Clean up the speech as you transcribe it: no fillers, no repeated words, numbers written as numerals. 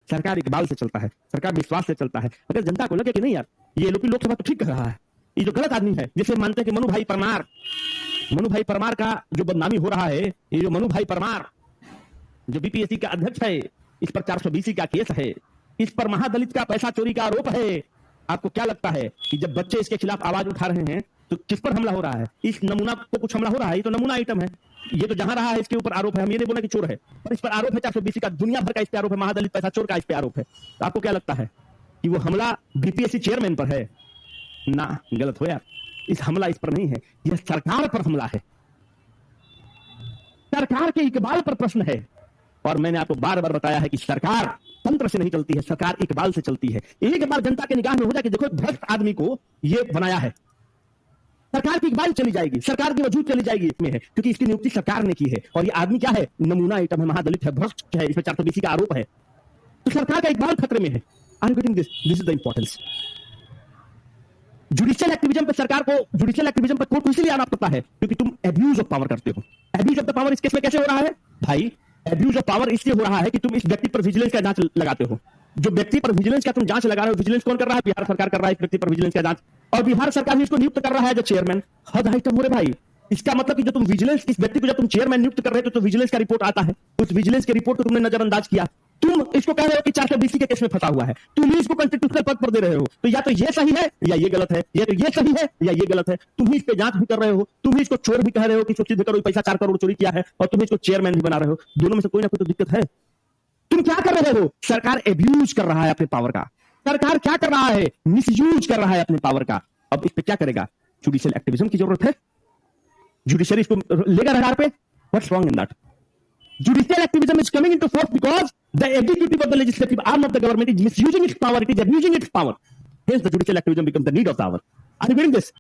सरकार इकबाल से चलता है, सरकार विश्वास से चलता है। अगर जनता को लगे कि नहीं यार ये लोकसभा तो ठीक कर रहा है, ये जो गलत आदमी है, जैसे मानते हैं कि मनु भाई परमार का जो बदनामी हो रहा है, ये जो मनु भाई परमार जो बीपीएससी का अध्यक्ष है, इस पर 420 का केस है, इस पर महादलित का पैसा चोरी का आरोप है। आपको क्या लगता है कि जब बच्चे इसके खिलाफ आवाज उठा रहे हैं तो किस पर हमला हो रहा है? इस नमूना को कुछ हमला हो रहा है, ये तो नमूना आइटम है, ये तो जहां रहा है इसके ऊपर आरोप है। हम ये नहीं बोला कि चोर है, पर इस पर आरोप है 420 का, दुनिया भर का इस पर आरोप है, महादलित पैसा चोर का इस पर आरोप है। तो आपको क्या लगता है कि वो हमला बीपीएससी चेयरमैन पर है? ना, गलत हो यार, इस हमला इस पर नहीं है, यह सरकार पर हमला है, सरकार के इकबाल पर प्रश्न है। और मैंने आपको बार बार बताया है कि सरकार तंत्र से नहीं चलती है, सरकार इकबाल से चलती है। एक बार जनता के निगाह में हो जाए कि देखो भ्रष्ट आदमी को ये बनाया है, सरकार की इकबाल चली जाएगी, सरकार की वजूद चली जाएगी इसमें है, क्योंकि इसकी नियुक्ति सरकार ने की है। और ये आदमी क्या है? नमूना आइटम है, महादलित है, भ्रष्ट है, इसमें 420 का आरोप है, तो सरकार का इकबाल खतरे में है। I am getting this is the importance. Judicial activism पे सरकार को, जुडिशियल एक्टिविज्म पे कोर्ट को इसलिए आना पड़ता है क्योंकि तुम एब्यूज ऑफ पावर करते हो। एब्यूज ऑफ द पावर इस केस में कैसे हो रहा है भाई? एब्यूज ऑफ पावर इसलिए हो रहा है कि तुम इस व्यक्ति पर विजिलेंस का जांच लगाते हो। जो व्यक्ति पर विजिलेंस का तुम जांच लगा रहे हो, विजिलेंस कौन कर रहा है? बिहार सरकार कर रहा है इस व्यक्ति पर विजिलेंस का जांच, और बिहार सरकार ने इसको नियुक्त कर रहा है जो चेयरमैन। हद आइटम हो रहे भाई। इसका मतलब कि जो तुम विजिलेंस, इस व्यक्ति को जब तुम चेयरमैन नियुक्त कर रहे हो तो विजिलेंस का रिपोर्ट आता है, उस विजिलेंस के रिपोर्ट को तुमने नजरअंदाज किया। तुम इसको कह रहे हो कि 420 के केस में फंसा हुआ है, तुम ही इसको कॉन्स्टिट्यूशनल पद पर दे रहे हो। तो या तो ये सही है या ये गलत है, या तो ये सही है या ये गलत है। तुम ही इस पे जांच भी कर रहे हो, तुम ही इसको चोर भी कह रहे हो कि सिद्ध करो पैसा 4 करोड़ चोरी किया है, और तुम इसको चेयरमैन भी बना रहे हो। दोनों में से कोई ना कोई तो दिक्कत है। तुम क्या कर रहे हो? सरकार एब्यूज कर रहा है अपने पावर का। सरकार क्या कर रहा है? मिसयूज कर रहा है अपने पावर का। अब इस पे क्या करेगा? जुडिशियल एक्टिविज्म की जरूरत है, जुडिशरी इसको लेगा रडार पे। What's wrong in that? Judicial activism is coming into force because the executive of the legislative arm of the government is misusing its power, it is abusing its power. Hence, the judicial activism becomes the need of the hour. Are you getting this?